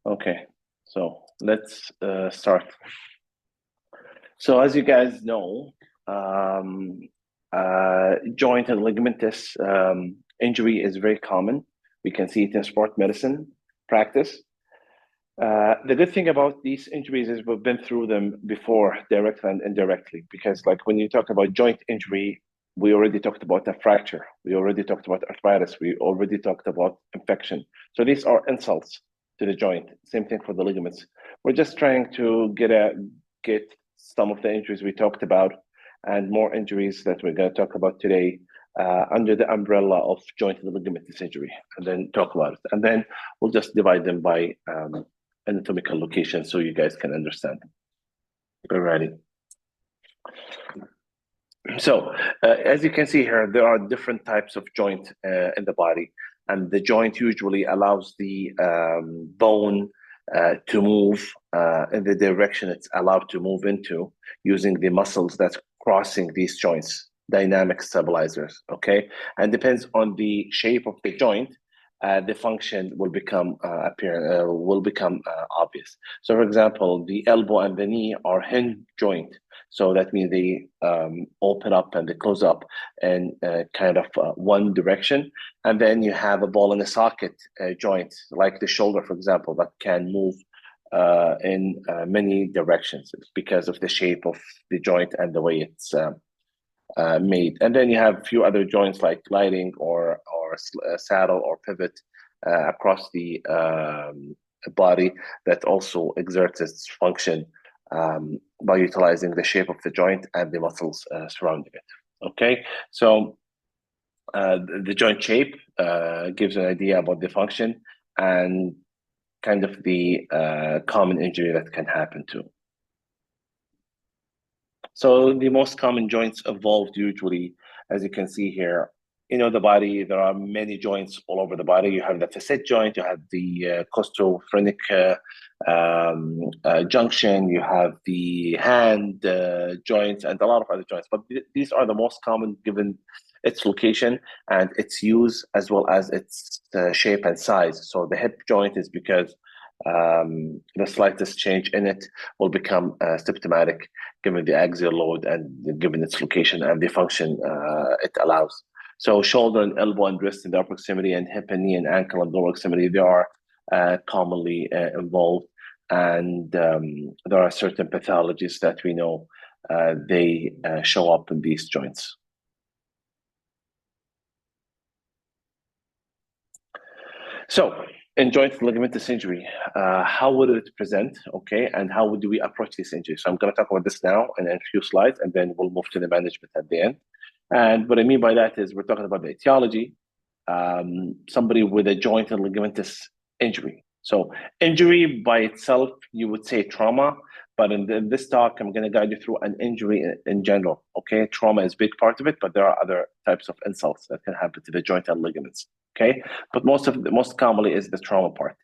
Okay, so let's start. So as you guys know, um, joint and ligamentous injury is very common. We can see it in sport medicine practice. The good thing about these injuries is we've been through them before, directly and indirectly, because like when you talk about joint injury, we already talked about a fracture. We already talked about arthritis. We already talked about infection. So these are insults to the joint. Same thing for the ligaments. We're just trying to get some of the injuries we talked about and more injuries that we're going to talk about today under the umbrella of joint and ligamentous injury, and then talk about it. And then we'll just divide them by anatomical location so you guys can understand. Alrighty. So as you can see here, there are different types of joint in the body, and the joint usually allows the bone to move in the direction it's allowed to move into using the muscles that's crossing these joints, dynamic stabilizers, okay? And depends on the shape of the joint, the function will become obvious. So, for example, the elbow and the knee are hinge joint. So that means they open up and they close up in kind of one direction. And then you have a ball in a socket joint, like the shoulder, for example, that can move in many directions because of the shape of the joint and the way it's made. And then you have a few other joints like gliding or saddle or pivot across the body that also exerts its function by utilizing the shape of the joint and the muscles surrounding it. Okay, so the joint shape gives an idea about the function and kind of the common injury that can happen to. So the most common joints involved usually, as you can see here, the body, there are many joints all over the body. You have the facet joint, you have the costophrenic junction, you have the hand joints, and a lot of other joints. But these are the most common given its location and its use, as well as its shape and size. So the hip joint is because the slightest change in it will become symptomatic given the axial load and given its location and the function it allows. So shoulder and elbow and wrist in the upper extremity and hip and knee and ankle and lower extremity, they are commonly involved. And there are certain pathologies that we know they show up in these joints. So in joint ligamentous injury, how would it present, okay, and how would we approach this injury? So I'm going to talk about this now in a few slides, and then we'll move to the management at the end. And what I mean by that is we're talking about the etiology, somebody with a joint and ligamentous injury. So injury by itself, you would say trauma, but in this talk, I'm going to guide you through an injury in general, okay? Trauma is a big part of it, but there are other types of insults that can happen to the joint and ligaments, okay? But most commonly is the trauma part.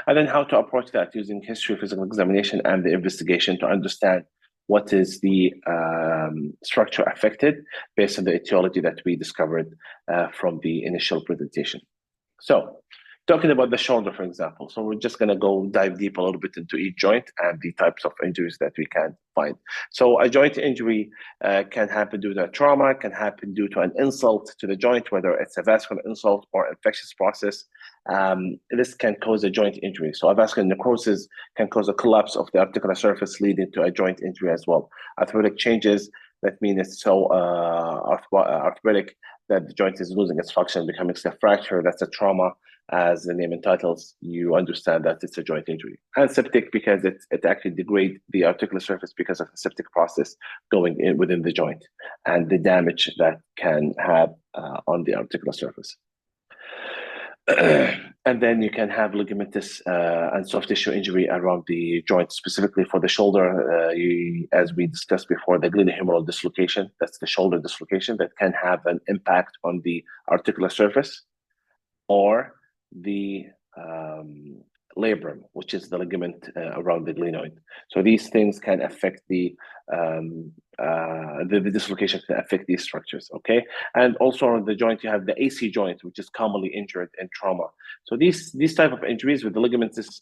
And then how to approach that using history, physical examination, and the investigation to understand what is the structure affected based on the etiology that we discovered from the initial presentation. So talking about the shoulder, for example. So we're just going to go dive deep a little bit into each joint and the types of injuries that we can find. So a joint injury can happen due to a trauma, can happen due to an insult to the joint, whether it's a vascular insult or infectious process. This can cause a joint injury. So a vascular necrosis can cause a collapse of the articular surface, leading to a joint injury as well. Arthritic changes, that mean it's so arthritic that the joint is losing its function, becoming a fracture. That's a trauma. As the name entitles, you understand that it's a joint injury. And septic, because it actually degrades the articular surface because of the septic process going in within the joint and the damage that can have on the articular surface. And then you can have ligamentous and soft tissue injury around the joint, specifically for the shoulder. As we discussed before, the glenohumeral dislocation, that's the shoulder dislocation that can have an impact on the articular surface, or the labrum, which is the ligament around the glenoid. So these things can affect the the dislocation can affect these structures, okay? And also on the joint, you have the AC joint, which is commonly injured in trauma. So these type of injuries with the ligaments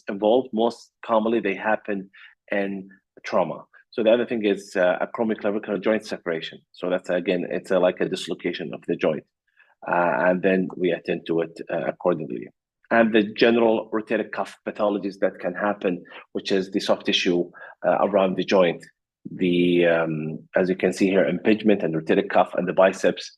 involved, most commonly they happen in trauma. So the other thing is acromioclavicular joint separation. So that's again, it's like a dislocation of the joint, and then we attend to it accordingly. And the general rotator cuff pathologies that can happen, which is the soft tissue around the joint. As you can see here, impingement and rotator cuff and the biceps,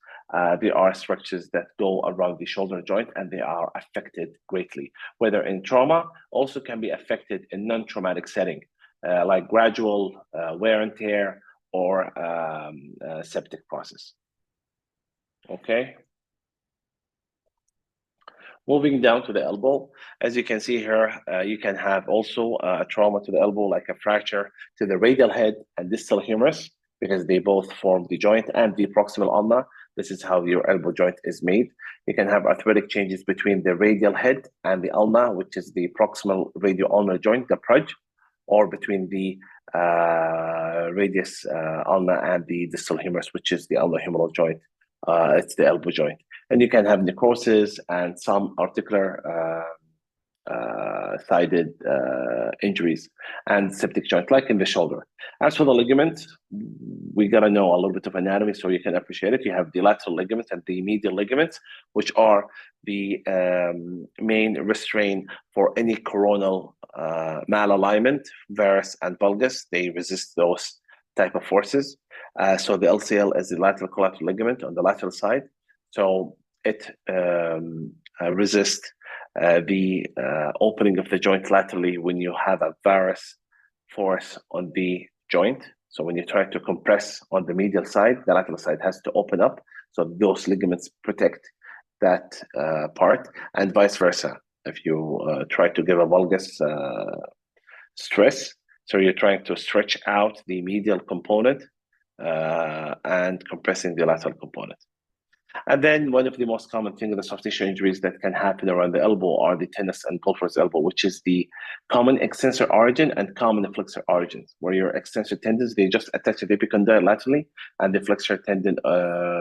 there are structures that go around the shoulder joint and they are affected greatly, whether in trauma, also can be affected in non-traumatic setting, like gradual wear and tear or septic process. Okay. Moving down to the elbow, as you can see here, you can have also a trauma to the elbow, like a fracture to the radial head and distal humerus, because they both form the joint and the proximal ulna. This is how your elbow joint is made. You can have arthritic changes between the radial head and the ulna, which is the proximal radio-ulnar joint, the PRUJ, or between the radius ulna and the distal humerus, which is the ulnar-humeral joint. It's the elbow joint. And you can have necrosis and some articular sided injuries and septic joint, like in the shoulder. As for the ligament, we gotta know a little bit of anatomy so you can appreciate it. You have the lateral ligaments and the medial ligaments, which are the main restraint for any coronal malalignment, varus and valgus. They resist those type of forces. So the LCL is the lateral collateral ligament on the lateral side. So it resists the opening of the joint laterally when you have a varus force on the joint. So when you try to compress on the medial side, the lateral side has to open up. So those ligaments protect that part, and vice versa. If you try to give a valgus stress, so you're trying to stretch out the medial component and compressing the lateral component. And then one of the most common things, the soft tissue injuries that can happen around the elbow are the tennis and golfer's elbow, which is the common extensor origin and common flexor origins, where your extensor tendons, they just attach to the epicondyle laterally, and the flexor tendon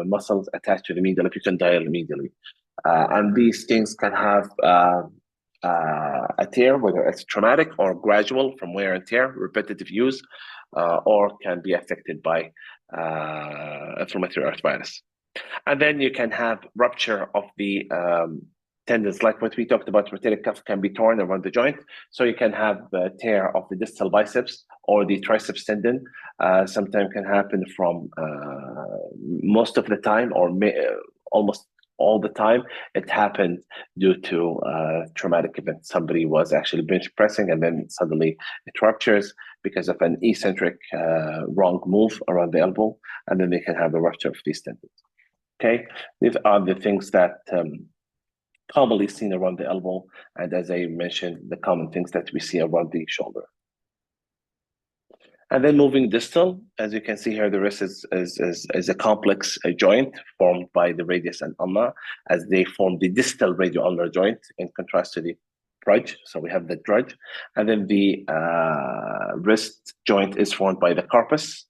muscles attach to the medial epicondyle medially. And these things can have a tear, whether it's traumatic or gradual from wear and tear, repetitive use, or can be affected by inflammatory arthritis. And then you can have rupture of the tendons, like what we talked about. Rotator cuff can be torn around the joint. So you can have a tear of the distal biceps or the triceps tendon. Sometimes can happen from most of the time, or almost all the time, it happened due to traumatic event. Somebody was actually bench pressing and then suddenly it ruptures because of an eccentric wrong move around the elbow, and then they can have a rupture of these tendons. Okay, these are the things that commonly seen around the elbow, and as I mentioned, the common things that we see around the shoulder. And then moving distal, as you can see here, the wrist is a complex joint formed by the radius and ulna, as they form the distal radio-ulnar joint in contrast to the PRUJ. So we have the DRUJ, and then the wrist joint is formed by the carpus,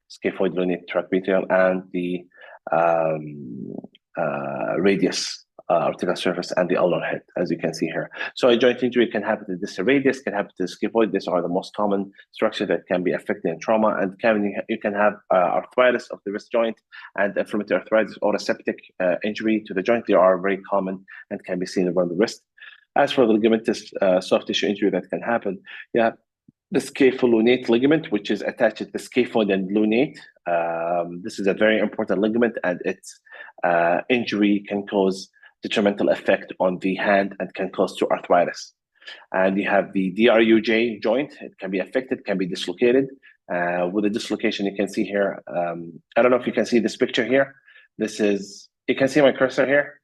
scaphoid lunate trapezial, and the radius articular surface and the ulnar head, as you can see here. So a joint injury can happen to the distal radius, can happen to the scaphoid. These are the most common structures that can be affected in trauma, and you can have arthritis of the wrist joint and inflammatory arthritis or a septic injury to the joint. They are very common and can be seen around the wrist. As for the ligamentous soft tissue injury that can happen, yeah, the scapholunate ligament, which is attached to the scaphoid and lunate. This is a very important ligament, and its injury can cause detrimental effect on the hand and can cause to arthritis. And you have the DRUJ joint. It can be affected, can be dislocated. With the dislocation, you can see here, I don't know if you can see this picture here. This is, you can see my cursor here?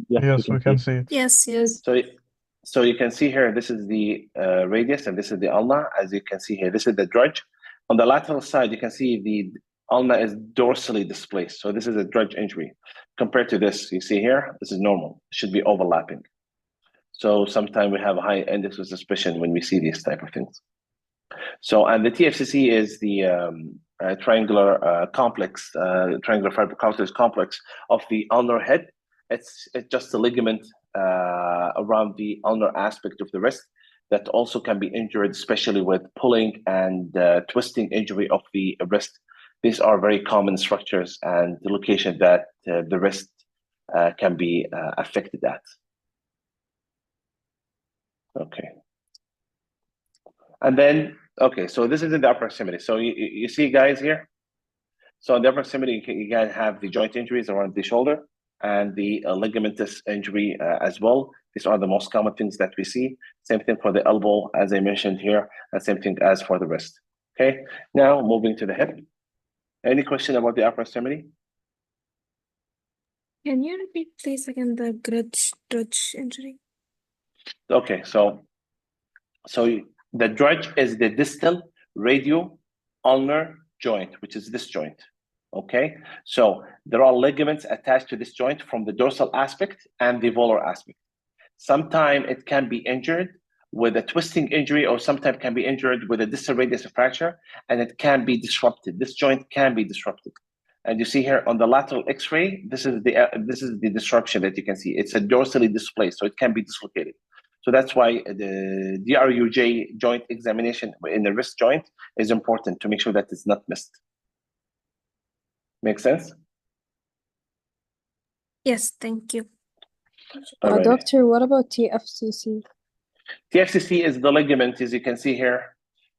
Yes, we can see it. Yes, yes. So you can see here, this is the radius and this is the ulna. As you can see here, this is the DRUJ. On the lateral side, you can see the ulna is dorsally displaced. So this is a DRUJ injury. Compared to this, you see here, this is normal. It should be overlapping. So sometimes we have a high index of suspicion when we see these type of things. So, and the TFCC is the triangular triangular fiber cartilage complex of the ulnar head. It's just a ligament around the ulnar aspect of the wrist that also can be injured, especially with pulling and twisting injury of the wrist. These are very common structures and the location that the wrist can be affected at. Okay. And then, okay, so this is in the upper extremity. So you see guys here? So in the upper extremity, you can have the joint injuries around the shoulder and the ligamentous injury as well. These are the most common things that we see. Same thing for the elbow, as I mentioned here, and same thing as for the wrist. Okay, now moving to the hip. Any question about the upper extremity? Can you repeat, please, again, the grudge injury? Okay, so the drudge is the distal radio ulnar joint, which is this joint. Okay, so there are ligaments attached to this joint from the dorsal aspect and the volar aspect. Sometimes it can be injured with a twisting injury, or sometimes can be injured with a distal radius fracture, and it can be disrupted. This joint can be disrupted. And you see here on the lateral X-ray, this is the disruption that you can see. It's a dorsally displaced, so it can be dislocated. So that's why the DRUJ joint examination in the wrist joint is important to make sure that it's not missed. Make sense? Yes, thank you. Doctor, what about TFCC? TFCC is the ligament, as you can see here.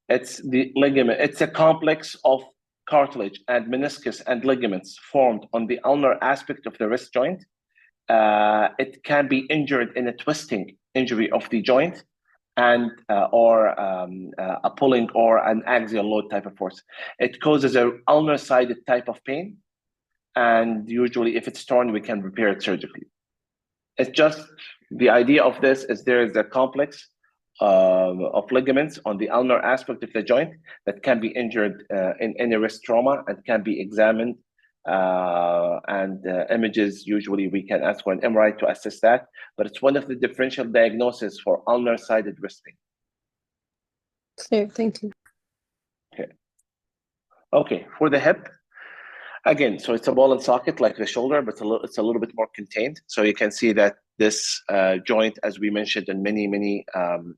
It's the ligament. It's a complex of cartilage and meniscus and ligaments formed on the ulnar aspect of the wrist joint. It can be injured in a twisting injury of the joint and or a pulling or an axial load type of force. It causes a ulnar-sided type of pain, and usually if it's torn, we can repair it surgically. It's just the idea of this is there is a complex of ligaments on the ulnar aspect of the joint that can be injured in any wrist trauma and can be examined. Images, usually we can ask for an MRI to assess that, but it's one of the differential diagnoses for ulnar-sided wrist pain. Clear, thank you. Okay, for the hip, again, so it's a ball and socket like the shoulder, but it's a little bit more contained. So you can see that this joint, as we mentioned in many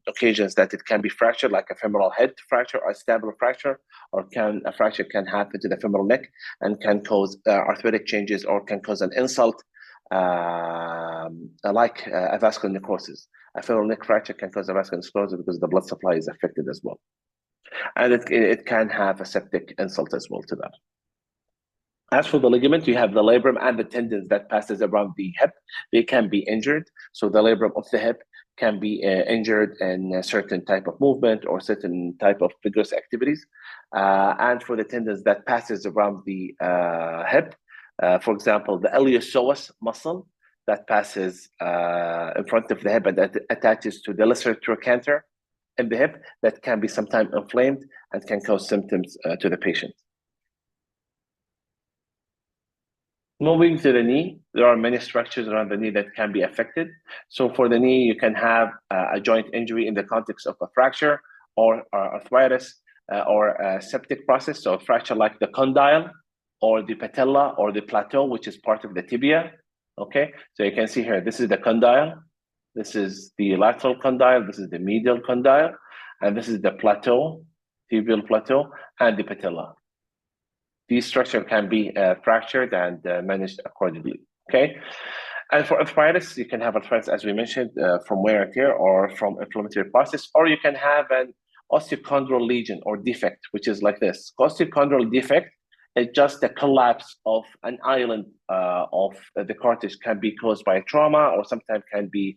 occasions, that it can be fractured, like a femoral head fracture or a stabular fracture, or a fracture can happen to the femoral neck and can cause arthritic changes or can cause an insult, like a vascular necrosis. A femoral neck fracture can cause a vascular necrosis because the blood supply is affected as well. And it can have a septic insult as well to that. As for the ligament, you have the labrum and the tendons that passes around the hip. They can be injured. So the labrum of the hip can be injured in a certain type of movement or certain type of vigorous activities. And for the tendons that passes around the hip, for example, the iliopsoas muscle that passes in front of the hip and that attaches to the lesser trochanter in the hip, that can be sometimes inflamed and can cause symptoms to the patient. Moving to the knee, there are many structures around the knee that can be affected. So for the knee, you can have a joint injury in the context of a fracture or arthritis or a septic process. So a fracture like the condyle or the patella or the plateau, which is part of the tibia. Okay, so you can see here, this is the condyle. This is the lateral condyle. This is the medial condyle. And this is the plateau, tibial plateau, and the patella. These structures can be fractured and managed accordingly, okay? And for arthritis, you can have arthritis, as we mentioned, from wear and tear or from inflammatory process, or you can have an osteochondral lesion or defect, which is like this. Osteochondral defect is just a collapse of an island of the cartilage, can be caused by trauma or sometimes can be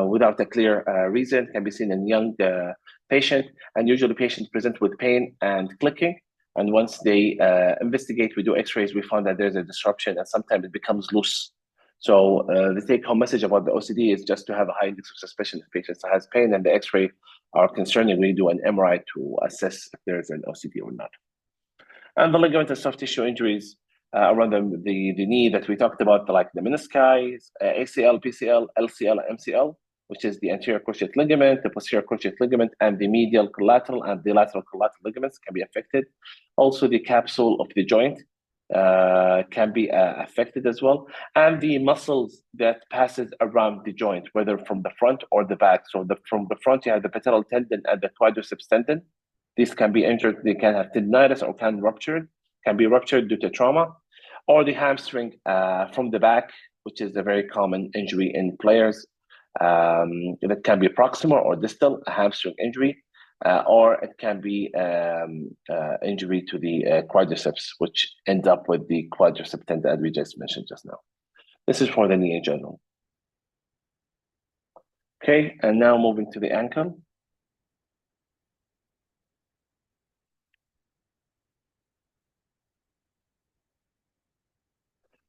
without a clear reason, can be seen in young patient, and usually patients present with pain and clicking. And once they investigate, we do x-rays, we find that there's a disruption and sometimes it becomes loose. So the take-home message about the OCD is just to have a high index of suspicion if patients has pain and the x-ray are concerning. We do an MRI to assess if there is an OCD or not. And the ligament and soft tissue injuries around the knee that we talked about, like the menisci, ACL, PCL, LCL, MCL, which is the anterior cruciate ligament, the posterior cruciate ligament, and the medial collateral and the lateral collateral ligaments can be affected. Also, the capsule of the joint can be affected as well, and the muscles that passes around the joint, whether from the front or the back. So from the front, you have the patellar tendon and the quadriceps tendon. These can be injured. They can have tendinitis or can be ruptured due to trauma, or the hamstring from the back, which is a very common injury in players. That can be proximal or distal, a hamstring injury, or it can be injury to the quadriceps, which end up with the quadricep tendon that we just mentioned just now. This is for the knee in general. Okay, and now moving to the ankle.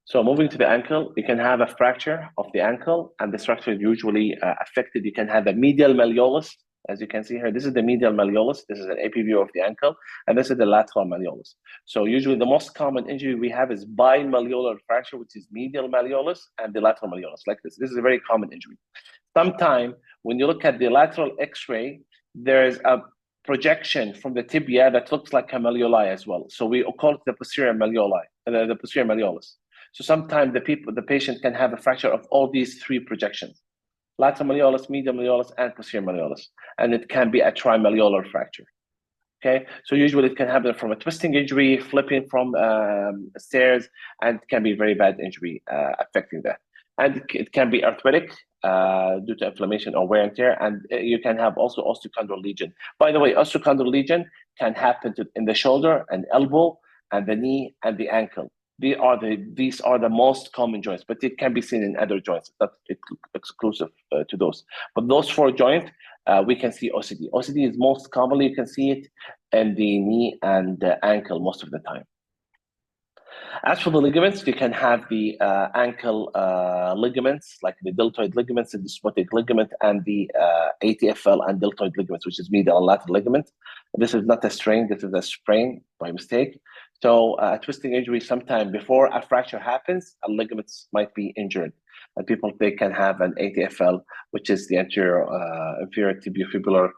So moving to the ankle, you can have a fracture of the ankle, and the structure is usually affected. You can have a medial malleolus, as you can see here. This is the medial malleolus. This is an AP view of the ankle, and this is the lateral malleolus. So usually the most common injury we have is bimalleolar fracture, which is medial malleolus and the lateral malleolus, like this. This is a very common injury. Sometimes when you look at the lateral X-ray, there is a projection from the tibia that looks like a malleoli as well. So we call it the posterior malleoli, the posterior malleolus. So sometimes the patient can have a fracture of all these three projections: lateral malleolus, medial malleolus, and posterior malleolus, and it can be a trimalleolar fracture. Okay, so usually it can happen from a twisting injury, flipping from stairs, and it can be very bad injury affecting that. And it can be arthritic due to inflammation or wear and tear, and you can have also osteochondral lesion. By the way, osteochondral lesion can happen in the shoulder and elbow and the knee and the ankle. These are the most common joints, but it can be seen in other joints. It's not exclusive to those. But those four joints, we can see OCD. OCD is most commonly, you can see it in the knee and the ankle most of the time. As for the ligaments, you can have the ankle ligaments, like the deltoid ligaments, the desmotic ligament, and the ATFL and deltoid ligaments, which is medial and lateral ligament. This is not a strain, this is a sprain by mistake. So a twisting injury, sometime before a fracture happens, a ligaments might be injured. And people, they can have an ATFL, which is the inferior tibiofibular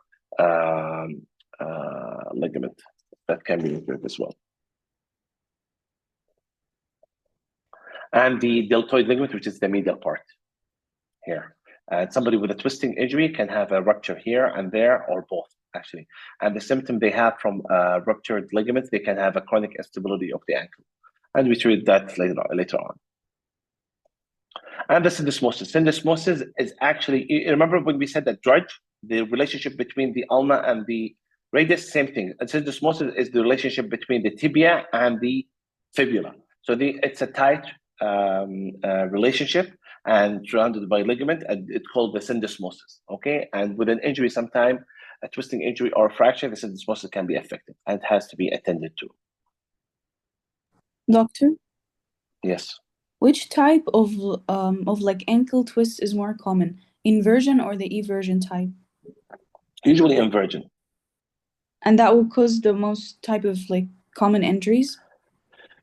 ligament that can be injured as well. And the deltoid ligament, which is the medial part here. And somebody with a twisting injury can have a rupture here and there, or both, actually. And the symptom they have from ruptured ligaments, they can have a chronic instability of the ankle. And we treat that later on. And the syndesmosis. Syndesmosis is actually, you remember when we said that drudge, the relationship between the ulna and the radius, same thing. And syndesmosis is the relationship between the tibia and the fibula. So it's a tight relationship and surrounded by ligament, and it's called the syndesmosis. Okay, and with an injury, sometime a twisting injury or fracture, the syndesmosis can be affected and has to be attended to. Doctor? Yes. Which type of like ankle twist is more common, inversion or the eversion type? Usually inversion. And that will cause the most type of like common injuries?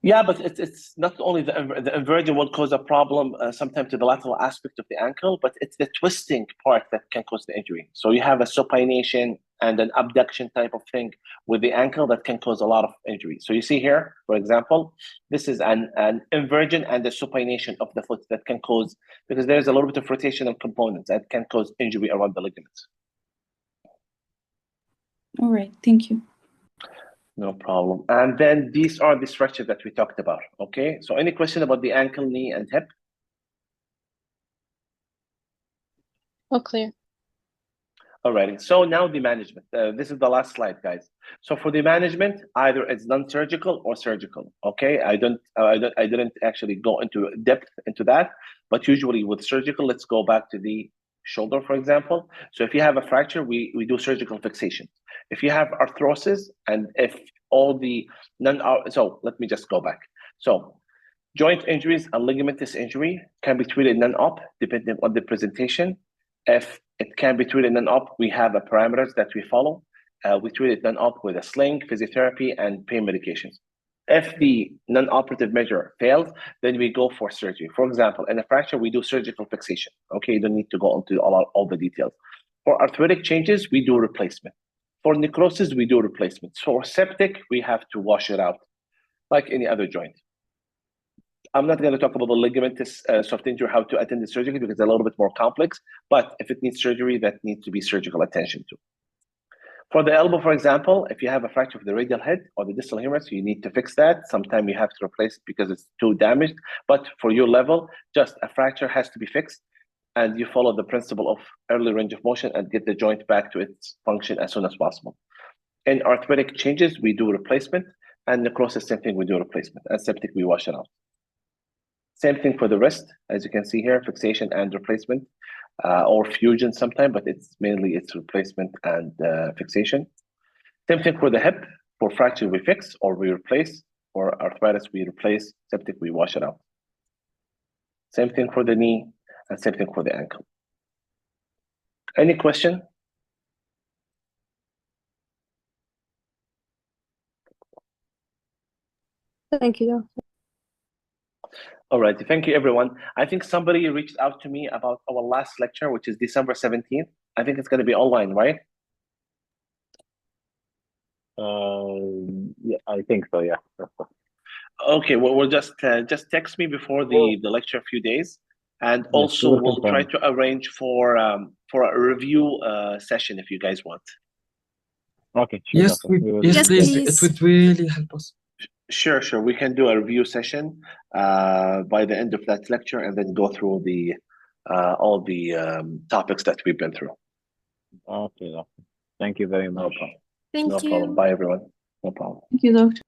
Yeah, but it's not only the inversion will cause a problem sometimes to the lateral aspect of the ankle, but it's the twisting part that can cause the injury. So you have a supination and an abduction type of thing with the ankle that can cause a lot of injury. So you see here, for example, this is an inversion and a supination of the foot that can cause, because there's a little bit of rotational components that can cause injury around the ligaments. All right, thank you. No problem. And then these are the structures that we talked about. Okay, so any question about the ankle, knee, and hip? All clear. Alrighty, so now the management. This is the last slide, guys. So for the management, either it's non-surgical or surgical. Okay, I didn't actually go into depth into that, but usually with surgical, let's go back to the shoulder, for example. So if you have a fracture, we do surgical fixation. If you have arthrosis, and if all the so let me just go back. So joint injuries and ligamentous injury can be treated non-op depending on the presentation. If it can be treated non-op, we have a parameters that we follow. We treat it non-op with a sling, physiotherapy, and pain medications. If the non-operative measure fails, then we go for surgery. For example, in a fracture, we do surgical fixation. Okay, you don't need to go into all the details. For arthritic changes, we do replacement. For necrosis, we do replacement. For septic, we have to wash it out like any other joint. I'm not going to talk about the ligamentous soft injury, how to attend the surgery, because it's a little bit more complex. But if it needs surgery, that needs to be surgical attention to. For the elbow, for example, if you have a fracture of the radial head or the distal humerus, you need to fix that. Sometimes you have to replace it because it's too damaged. But for your level, just a fracture has to be fixed, and you follow the principle of early range of motion and get the joint back to its function as soon as possible. In arthritic changes, we do replacement, and necrosis, same thing, we do replacement. And septic, we wash it out. Same thing for the wrist, as you can see here, fixation and replacement. Or fusion sometimes, but it's mainly replacement and fixation. Same thing for the hip. For fracture, we fix or we replace. For arthritis, we replace. Septic, we wash it out. Same thing for the knee, and same thing for the ankle. Any question? Thank you, doctor. All right, thank you, everyone. I think somebody reached out to me about our last lecture, which is December 17th. I think it's going to be online, right? Yeah, I think so. Yeah. Okay, well, we'll just text me before the lecture a few days, and also sure, we'll try confirm. to arrange for a review session if you guys want. Okay. Sure, Yes, doctor. We will Yes, yes, do please. please. It would really help us. Sure. We can do a review session by the end of that lecture, and then go through the all the topics that we've been through. Okay, doctor. Thank you very No much. problem. Thank No you. problem. Bye, everyone. No problem. Thank you, doctor.